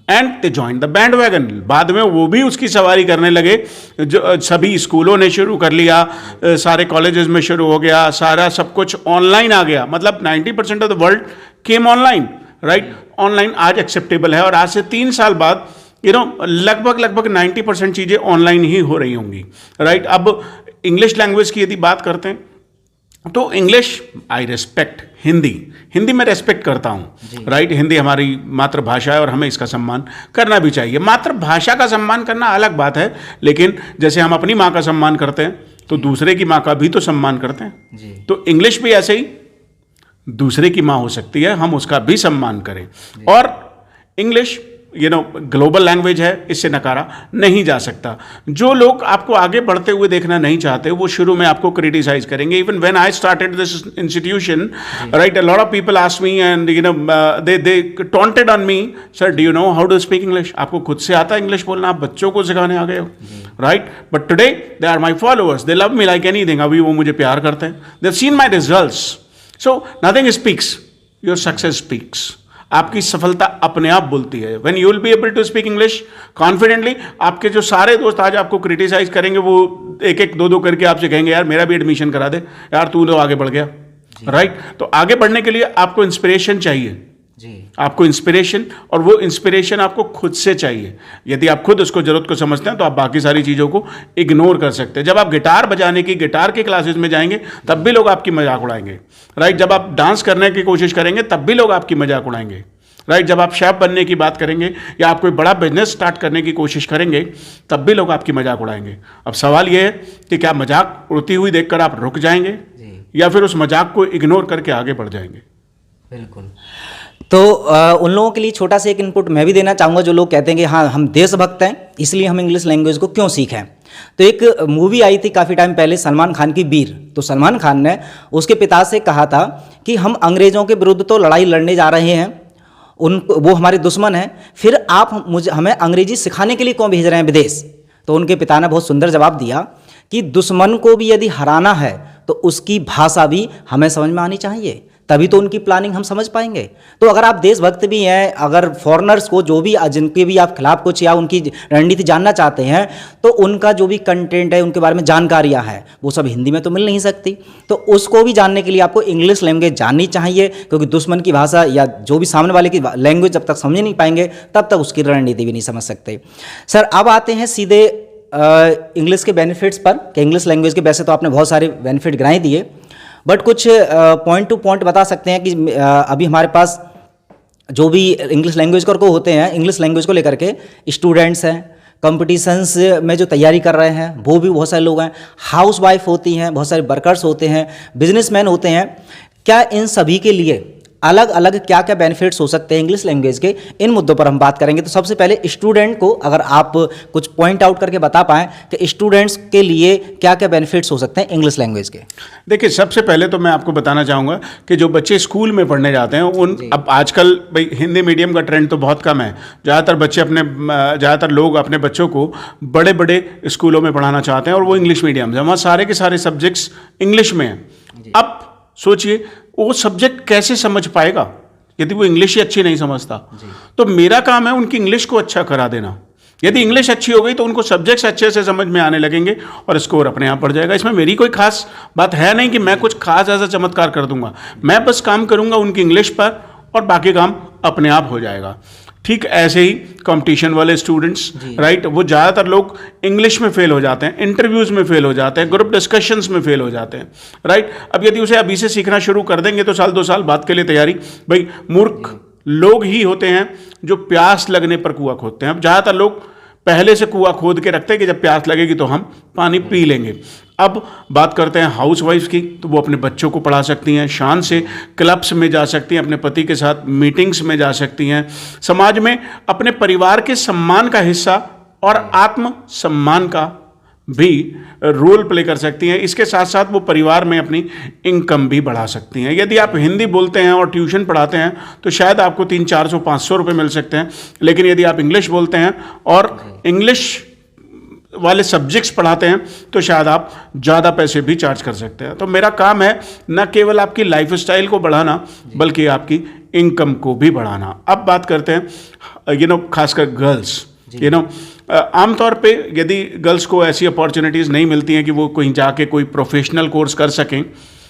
and they join the band wagon. बाद में वो भी उसकी सवारी करने लगे, जो सभी स्कूलों ने शुरू कर लिया, सारे कॉलेजेस में शुरू हो गया, सारा सब कुछ ऑनलाइन आ गया, मतलब 90% of the world came online, right. Online आज एक्सेप्टेबल है और आज से 3 साल बाद लगभग 90% चीज़ें ऑनलाइन ही हो रही होंगी, राइट। अब इंग्लिश लैंग्वेज की यदि बात करते हैं तो इंग्लिश आई रेस्पेक्ट, हिंदी में रेस्पेक्ट करता हूँ, राइट। हिंदी हमारी मातृभाषा है और हमें इसका सम्मान करना भी चाहिए। मातृभाषा का सम्मान करना अलग बात है, लेकिन जैसे हम अपनी माँ का सम्मान करते हैं तो दूसरे की माँ का भी तो सम्मान करते हैं। तो इंग्लिश भी ऐसे ही दूसरे की माँ हो सकती है, हम उसका भी सम्मान करें। और इंग्लिश ग्लोबल लैंग्वेज है, इससे नकारा नहीं जा सकता। जो लोग आपको आगे बढ़ते हुए देखना नहीं चाहते वो शुरू में आपको क्रिटिसाइज करेंगे। Even when I started this institution, right, a lot of people ask me and they taunted on me, sir do you know how to speak English? आपको खुद से आता है इंग्लिश बोलना? आप बच्चों को सिखाने आ गए हो, right. But today they are my followers, they love me like anything. अभी वो मुझे प्यार करते हैं, they have seen my results. So nothing speaks, your success speaks. आपकी सफलता अपने आप बोलती है। When you will be able to speak English confidently, आपके जो सारे दोस्त आज आपको क्रिटिसाइज करेंगे वो एक दो करके आपसे कहेंगे यार मेरा भी एडमिशन करा दे, यार तू तो आगे बढ़ गया, राइट। तो आगे बढ़ने के लिए आपको इंस्पिरेशन चाहिए जी, आपको इंस्पिरेशन, और वो इंस्पिरेशन आपको खुद से चाहिए। यदि आप खुद उसको जरूरत को समझते हैं तो आप बाकी सारी चीज़ों को इग्नोर कर सकते हैं। जब आप गिटार बजाने की, गिटार के क्लासेस में जाएंगे तब भी लोग आपकी मजाक उड़ाएंगे, राइट। जब आप डांस करने की कोशिश करेंगे तब भी लोग आपकी मजाक उड़ाएंगे, राइट। जब आप शेफ बनने की बात करेंगे या आप कोई बड़ा बिजनेस स्टार्ट करने की कोशिश करेंगे तब भी लोग आपकी मजाक उड़ाएंगे। अब सवाल यह है कि क्या मजाक उड़ती हुई देखकर आप रुक जाएंगे या फिर उस मजाक को इग्नोर करके आगे बढ़ जाएंगे? बिल्कुल। तो उन लोगों के लिए छोटा सा एक इनपुट मैं भी देना चाहूँगा जो लोग कहते हैं कि हाँ हम देशभक्त हैं इसलिए हम इंग्लिश लैंग्वेज को क्यों सीखें। तो एक मूवी आई थी काफ़ी टाइम पहले सलमान खान की, वीर। तो सलमान खान ने उसके पिता से कहा था कि हम अंग्रेज़ों के विरुद्ध तो लड़ाई लड़ने जा रहे हैं, वो हमारे दुश्मन हैं, फिर आप हमें अंग्रेजी सिखाने के लिए क्यों भेज रहे हैं विदेश? तो उनके पिता ने बहुत सुंदर जवाब दिया कि दुश्मन को भी यदि हराना है तो उसकी भाषा भी हमें समझ में आनी चाहिए, तभी तो उनकी प्लानिंग हम समझ पाएंगे। तो अगर आप देशभक्त भी हैं, अगर फॉरेनर्स को जो भी जिनके भी आप खिलाफ कुछ या उनकी रणनीति जानना चाहते हैं, तो उनका जो भी कंटेंट है, उनके बारे में जानकारियां हैं, वो सब हिंदी में तो मिल नहीं सकती। तो उसको भी जानने के लिए आपको इंग्लिश लैंग्वेज जाननी चाहिए, क्योंकि दुश्मन की भाषा या जो भी सामने वाले की लैंग्वेज जब तक समझ नहीं पाएंगे तब तक उसकी रणनीति भी नहीं समझ सकते। सर, अब आते हैं सीधे इंग्लिश के बेनिफिट्स पर कि इंग्लिश लैंग्वेज के वैसे तो आपने बहुत सारे बेनिफिट गिनाए दिए, बट कुछ पॉइंट टू पॉइंट बता सकते हैं कि अभी हमारे पास जो भी इंग्लिश लैंग्वेज को होते हैं, इंग्लिश लैंग्वेज को लेकर के स्टूडेंट्स हैं, कॉम्पिटिशन्स में जो तैयारी कर रहे हैं वो भी बहुत सारे लोग हैं, हाउस वाइफ होती हैं, बहुत सारे वर्कर्स होते हैं, बिजनेसमैन होते हैं। क्या इन सभी के लिए अलग अलग क्या क्या बेनिफिट्स हो सकते हैं इंग्लिश लैंग्वेज के, इन मुद्दों पर हम बात करेंगे। तो सबसे पहले स्टूडेंट को अगर आप कुछ पॉइंट आउट करके बता पाएं कि स्टूडेंट्स के लिए क्या क्या बेनिफिट्स हो सकते हैं इंग्लिश लैंग्वेज के। देखिए, सबसे पहले तो मैं आपको बताना चाहूँगा कि जो बच्चे स्कूल में पढ़ने जाते हैं उन अब आजकल भाई हिंदी मीडियम का ट्रेंड तो बहुत कम है। ज़्यादातर लोग अपने बच्चों को बड़े बड़े स्कूलों में पढ़ाना चाहते हैं और वो इंग्लिश मीडियम से, वहाँ सारे के सारे सब्जेक्ट्स इंग्लिश में हैं। अब सोचिए वो सब्जेक्ट कैसे समझ पाएगा यदि वो इंग्लिश ही अच्छी नहीं समझता। तो मेरा काम है उनकी इंग्लिश को अच्छा करा देना। यदि इंग्लिश अच्छी हो गई तो उनको सब्जेक्ट्स अच्छे से समझ में आने लगेंगे और स्कोर अपने आप बढ़ जाएगा। इसमें मेरी कोई खास बात है नहीं कि मैं कुछ खास ऐसा चमत्कार कर दूंगा, मैं बस काम करूंगा उनकी इंग्लिश पर और बाकी काम अपने आप हो जाएगा। ठीक ऐसे ही कंपटीशन वाले स्टूडेंट्स, राइट, वो ज़्यादातर लोग इंग्लिश में फेल हो जाते हैं, इंटरव्यूज़ में फेल हो जाते हैं, ग्रुप डिस्कशंस में फेल हो जाते हैं, राइट। अब यदि उसे अभी से सीखना शुरू कर देंगे तो साल 2 साल बाद के लिए तैयारी। भाई मूर्ख लोग ही होते हैं जो प्यास लगने पर कुआं खोदते हैं। अब ज़्यादातर लोग पहले से कुआं खोद के रखते हैं कि जब प्यास लगेगी तो हम पानी पी लेंगे। अब बात करते हैं हाउस वाइफ की, तो वो अपने बच्चों को पढ़ा सकती हैं, शान से क्लब्स में जा सकती हैं, अपने पति के साथ मीटिंग्स में जा सकती हैं, समाज में अपने परिवार के सम्मान का हिस्सा और आत्म सम्मान का भी रोल प्ले कर सकती हैं। इसके साथ साथ वो परिवार में अपनी इनकम भी बढ़ा सकती हैं। यदि आप हिंदी बोलते हैं और ट्यूशन पढ़ाते हैं तो शायद आपको 300-400-500 रुपये मिल सकते हैं, लेकिन यदि आप इंग्लिश बोलते हैं और इंग्लिश वाले सब्जेक्ट्स पढ़ाते हैं तो शायद आप ज़्यादा पैसे भी चार्ज कर सकते हैं। तो मेरा काम है न केवल आपकी लाइफ स्टाइल को बढ़ाना बल्कि आपकी इनकम को भी बढ़ाना। अब बात करते हैं खासकर गर्ल्स। आमतौर पे यदि गर्ल्स को ऐसी अपॉर्चुनिटीज़ नहीं मिलती हैं कि वो कहीं जाके कोई प्रोफेशनल कोर्स कर सकें,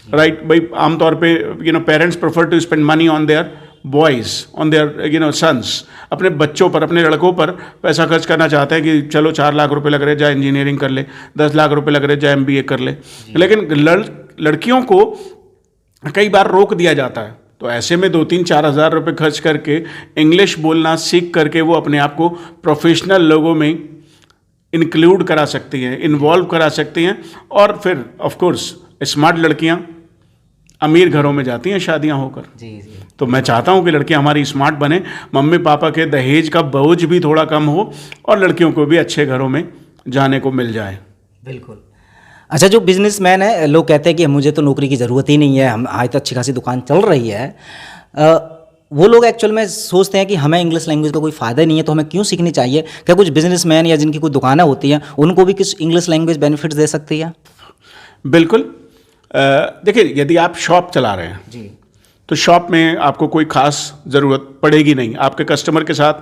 राइट। भाई आमतौर पे parents prefer to spend money on their boys, on their sons, अपने बच्चों पर, अपने लड़कों पर पैसा खर्च करना चाहते हैं कि चलो 4 लाख रुपए लग रहे जाए इंजीनियरिंग कर ले, 10 लाख रुपए लग रहे जाए MBA कर ले। लेकिन लड़कियों को कई बार रोक दिया जाता है। तो ऐसे में 2-3-4 हज़ार रुपये खर्च करके इंग्लिश बोलना सीख करके वो अपने आप को प्रोफेशनल लोगों में इंक्लूड करा सकती हैं, इन्वॉल्व करा सकती हैं, और फिर ऑफ कोर्स स्मार्ट लड़कियां अमीर घरों में जाती हैं शादियां होकर। जी। तो मैं चाहता हूं कि लड़कियां हमारी स्मार्ट बने, मम्मी पापा के दहेज का बोझ भी थोड़ा कम हो और लड़कियों को भी अच्छे घरों में जाने को मिल जाए। बिल्कुल। अच्छा, जो बिजनेसमैन है, लोग कहते हैं कि मुझे तो नौकरी की ज़रूरत ही नहीं है, हमारी तो अच्छी खासी दुकान चल रही है, वो लोग एक्चुअल में सोचते हैं कि हमें इंग्लिश लैंग्वेज का कोई फ़ायदा नहीं है तो हमें क्यों सीखनी चाहिए। क्या कुछ बिजनेसमैन या जिनकी कोई दुकानें होती हैं उनको भी किस इंग्लिश लैंग्वेज बेनिफिट्स दे सकती है? बिल्कुल। देखिए, यदि आप शॉप चला रहे हैं जी, तो शॉप में आपको कोई खास ज़रूरत पड़ेगी नहीं, आपके कस्टमर के साथ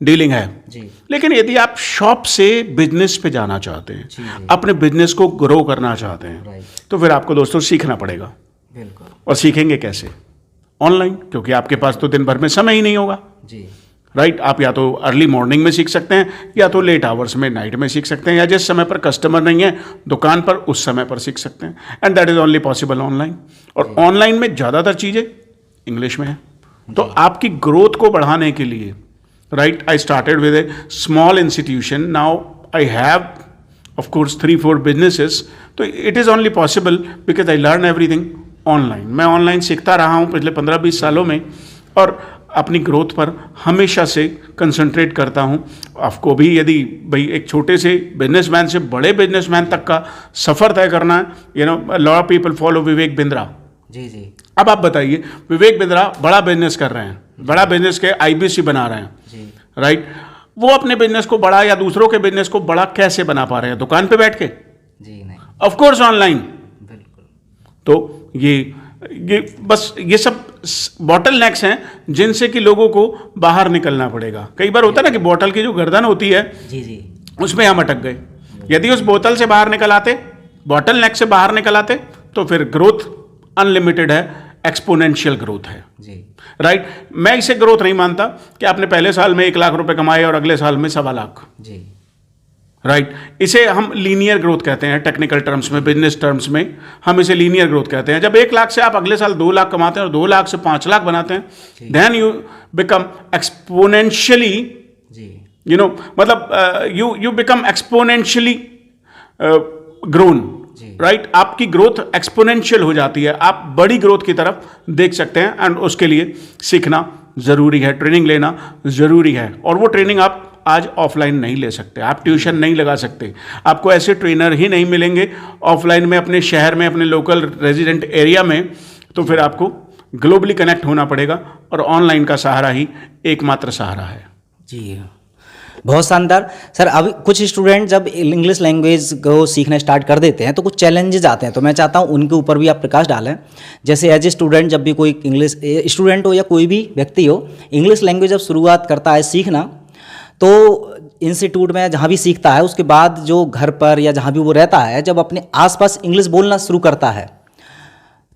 डीलिंग है जी। लेकिन यदि आप शॉप से बिजनेस पे जाना चाहते हैं जी, अपने बिजनेस को ग्रो करना चाहते हैं, तो फिर आपको दोस्तों सीखना पड़ेगा। बिल्कुल। और सीखेंगे कैसे? ऑनलाइन, क्योंकि आपके पास तो दिन भर में समय ही नहीं होगा जी, राइट। आप या तो अर्ली मॉर्निंग में सीख सकते हैं या तो लेट आवर्स में, नाइट में सीख सकते हैं, या जिस समय पर कस्टमर नहीं है दुकान पर उस समय पर सीख सकते हैं। And that is only possible online. और ऑनलाइन में ज़्यादातर चीज़ें इंग्लिश में है। तो आपकी ग्रोथ को बढ़ाने के लिए, right, I started with a small institution, now I have of course 3-4 businesses. तो it is only possible because I learn everything online. मैं ऑनलाइन सीखता रहा हूँ पिछले 15-20 सालों में और अपनी ग्रोथ पर हमेशा से कंसंट्रेट करता हूँ। आपको भी यदि भाई एक छोटे से बिजनेसमैन से बड़े बिजनेसमैन तक का सफ़र तय करना है, lot of people follow Vivek Bindra ji जी। अब आप बताइए, विवेक बिंद्रा बड़ा बिजनेस कर रहे हैं, बड़ा बिजनेस के IBC बना रहे हैं जी, राइट। वो अपने बिजनेस को बड़ा या दूसरों के बिजनेस को बड़ा कैसे बना पा रहे हैं? दुकान पे बैठ के जी नहीं। Of course online. तो ये बस ये सब बॉटल नेक्स हैं जिनसे कि लोगों को बाहर निकलना पड़ेगा। कई बार होता है ना कि बोतल की जो गर्दन होती है जी उसमें हम अटक गए। यदि उस बोतल से बाहर निकल आते, बॉटल नेक से बाहर निकल आते, तो फिर ग्रोथ अनलिमिटेड है, एक्सपोनेंशियल ग्रोथ है जी राइट। मैं इसे ग्रोथ नहीं मानता कि आपने पहले साल में 1 लाख रुपए कमाए और अगले साल में 1.25 लाख जी राइट। इसे हम लीनियर ग्रोथ कहते हैं, टेक्निकल टर्म्स में, बिजनेस टर्म्स में हम इसे लीनियर ग्रोथ कहते हैं। जब 1 लाख से आप अगले साल 2 लाख कमाते हैं और 2 लाख से 5 लाख बनाते हैं, देन यू बिकम एक्सपोनेंशियली मतलब you become exponentially grown right. आपकी ग्रोथ एक्सपोनेंशियल हो जाती है, आप बड़ी ग्रोथ की तरफ देख सकते हैं। एंड उसके लिए सीखना जरूरी है, ट्रेनिंग लेना जरूरी है। और वो ट्रेनिंग आप आज ऑफलाइन नहीं ले सकते, आप ट्यूशन नहीं लगा सकते, आपको ऐसे ट्रेनर ही नहीं मिलेंगे ऑफलाइन में अपने शहर में, अपने लोकल रेजिडेंट एरिया में। तो फिर आपको ग्लोबली कनेक्ट होना पड़ेगा और ऑनलाइन का सहारा ही एकमात्र सहारा है। जी बहुत शानदार सर। अब कुछ स्टूडेंट जब इंग्लिश लैंग्वेज को सीखना स्टार्ट कर देते हैं तो कुछ चैलेंजेस आते हैं, तो मैं चाहता हूं उनके ऊपर भी आप प्रकाश डालें। जैसे एज ए स्टूडेंट, जब भी कोई इंग्लिश स्टूडेंट हो या कोई भी व्यक्ति हो, इंग्लिश लैंग्वेज जब शुरुआत करता है सीखना, तो इंस्टीट्यूट में जहाँ भी सीखता है, उसके बाद जो घर पर या जहाँ भी वो रहता है, जब अपने आसपास इंग्लिश बोलना शुरू करता है,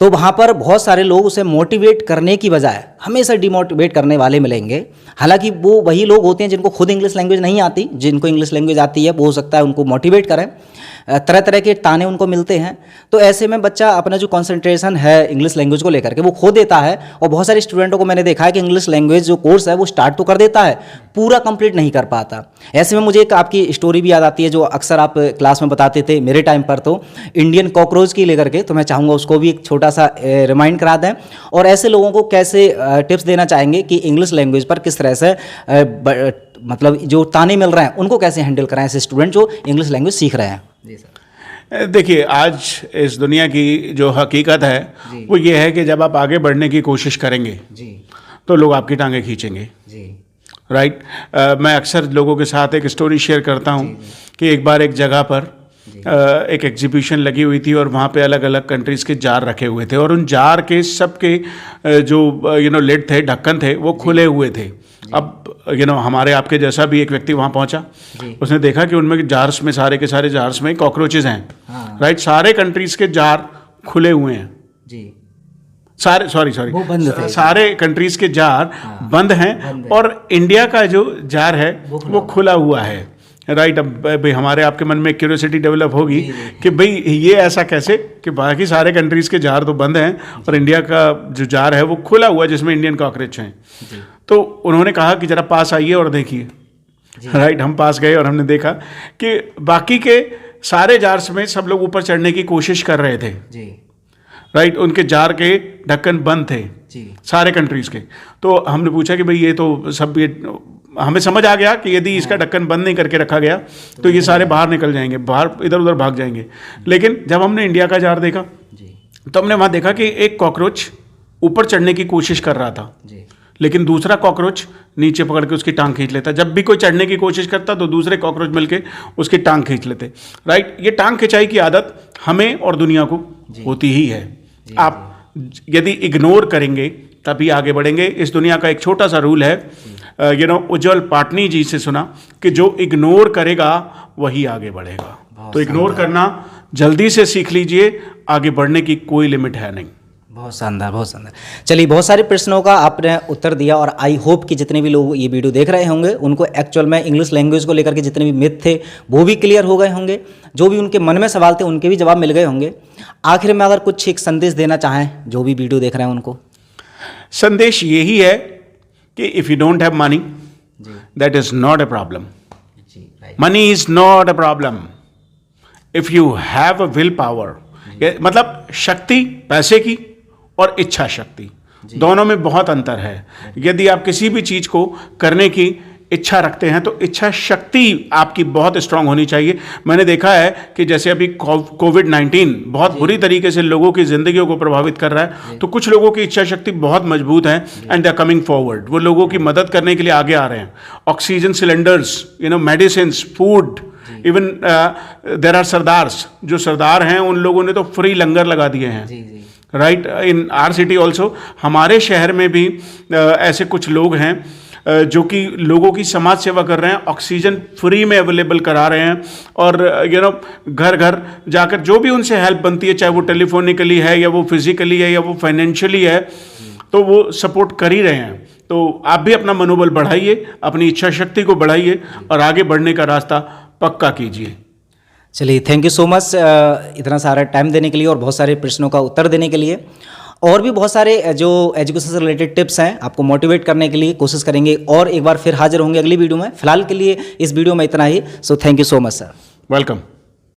तो वहाँ पर बहुत सारे लोग उसे मोटिवेट करने की बजाय हमेशा डिमोटिवेट करने वाले मिलेंगे। हालांकि वो वही लोग होते हैं जिनको खुद इंग्लिश लैंग्वेज नहीं आती, जिनको इंग्लिश लैंग्वेज आती है वो हो सकता है उनको मोटिवेट करें, तरह तरह के ताने उनको मिलते हैं। तो ऐसे में बच्चा अपना जो कंसंट्रेशन है इंग्लिश लैंग्वेज को लेकर के वो खो देता है। और बहुत सारे स्टूडेंटों को मैंने देखा है कि इंग्लिश लैंग्वेज जो कोर्स है वो स्टार्ट तो कर देता है, पूरा कंप्लीट नहीं कर पाता। ऐसे में मुझे एक आपकी स्टोरी भी याद आती है जो अक्सर आप क्लास में बताते थे मेरे टाइम पर, तो इंडियन कॉकरोच की लेकर के, तो मैं चाहूँगा उसको भी एक छोटा सा रिमाइंड करा दें। और ऐसे लोगों को कैसे टिप्स देना चाहेंगे कि इंग्लिश लैंग्वेज पर किस तरह से मतलब जो ताने मिल रहे हैं उनको कैसे हैंडल कराएं, ऐसे स्टूडेंट जो इंग्लिश लैंग्वेज सीख रहे हैं। जी सर। देखिए, आज इस दुनिया की जो हकीकत है वो ये है कि जब आप आगे बढ़ने की कोशिश करेंगे जी तो लोग आपकी टांगें खींचेंगे जी राइट। मैं अक्सर लोगों के साथ एक स्टोरी शेयर करता हूँ कि एक बार एक जगह पर एक एग्जीबिशन लगी हुई थी और वहाँ पे अलग अलग कंट्रीज़ के जार रखे हुए थे और उन जार के सबके जो लिड थे, ढक्कन थे, वो खुले हुए थे। अब हमारे आपके जैसा भी एक व्यक्ति वहाँ पहुँचा, उसने देखा कि उनमें जार्स में, सारे के सारे जार्स में कॉकरोचेज हैं राइट। सारे कंट्रीज़ के जार खुले हुए हैं जी, सारे सारे कंट्रीज़ के जार बंद हैं और इंडिया का जो जार है वो खुला हुआ है राइट। अब भाई हमारे आपके मन में क्यूरियोसिटी डेवलप होगी कि भाई ये ऐसा कैसे कि बाकी सारे कंट्रीज़ के जार तो बंद हैं और इंडिया का जो जार है वो खुला हुआ है जिसमें इंडियन कॉकरोच हैं। तो उन्होंने कहा कि ज़रा पास आइए और देखिए राइट। हम पास गए और हमने देखा कि बाकी के सारे जार्स में सब लोग ऊपर चढ़ने की कोशिश कर रहे थे राइट। उनके जार के ढक्कन बंद थे सारे कंट्रीज़ के। तो हमने पूछा कि भाई ये तो सब, ये हमें समझ आ गया कि यदि इसका ढक्कन बंद नहीं करके रखा गया तो ये सारे बाहर निकल जाएंगे, बाहर इधर उधर भाग जाएंगे। लेकिन जब हमने इंडिया का जार देखा तो हमने वहाँ देखा कि एक कॉकरोच ऊपर चढ़ने की कोशिश कर रहा था लेकिन दूसरा कॉकरोच नीचे पकड़ के उसकी टांग खींच लेता। जब भी कोई चढ़ने की कोशिश करता तो दूसरे कॉकरोच मिलके उसकी टांग खींच लेते राइट। ये टांग खिंचाई की आदत हमें और दुनिया को होती ही है। आप यदि इग्नोर करेंगे तभी आगे बढ़ेंगे। इस दुनिया का एक छोटा सा रूल है, उज्जवल पाटनी जी से सुना कि जो इग्नोर करेगा वही आगे बढ़ेगा। तो इग्नोर करना जल्दी से सीख लीजिए, आगे बढ़ने की कोई लिमिट है नहीं। बहुत शानदार, बहुत शानदार। चलिए, बहुत सारे प्रश्नों का आपने उत्तर दिया और आई होप कि जितने भी लोग ये वीडियो देख रहे होंगे उनको एक्चुअल में इंग्लिश लैंग्वेज को लेकर के जितने भी मिथ थे वो भी क्लियर हो गए होंगे, जो भी उनके मन में सवाल थे उनके भी जवाब मिल गए होंगे। आखिर में अगर कुछ एक संदेश देना चाहें जो भी वीडियो देख रहे हैं उनको। संदेश यही है कि if you don't have money that is not a problem. Money is not a problem if you have a will power. मतलब शक्ति पैसे की और इच्छा शक्ति दोनों में बहुत अंतर है। यदि आप किसी भी चीज़ को करने की इच्छा रखते हैं तो इच्छा शक्ति आपकी बहुत स्ट्रांग होनी चाहिए। मैंने देखा है कि जैसे अभी कोविड-19 बहुत बुरी तरीके से लोगों की ज़िंदगियों को प्रभावित कर रहा है, तो कुछ लोगों की इच्छा शक्ति बहुत मजबूत है and they are coming forward. वो लोगों की मदद करने के लिए आगे आ रहे हैं। Oxygen cylinders, medicine, food even there are sardars, जो सरदार हैं उन लोगों ने तो फ्री लंगर लगा दिए हैं, right, in are city also. हमारे शहर में भी ऐसे कुछ लोग हैं जो कि लोगों की समाज सेवा कर रहे हैं, ऑक्सीजन फ्री में अवेलेबल करा रहे हैं, और घर घर जाकर जो भी उनसे हेल्प बनती है, चाहे वो टेलीफोनिकली है या वो फिजिकली है या वो फाइनेंशियली है, तो वो सपोर्ट कर ही रहे हैं। तो आप भी अपना मनोबल बढ़ाइए, अपनी इच्छा शक्ति को बढ़ाइए और आगे बढ़ने का रास्ता पक्का कीजिए। चलिए, थैंक यू सो मच इतना सारा टाइम देने के लिए और बहुत सारे प्रश्नों का उत्तर देने के लिए। और भी बहुत सारे जो एजुकेशन से रिलेटेड टिप्स हैं आपको मोटिवेट करने के लिए कोशिश करेंगे, और एक बार फिर हाजिर होंगे अगली वीडियो में। फिलहाल के लिए इस वीडियो में इतना ही। So thank you so much sir. Welcome.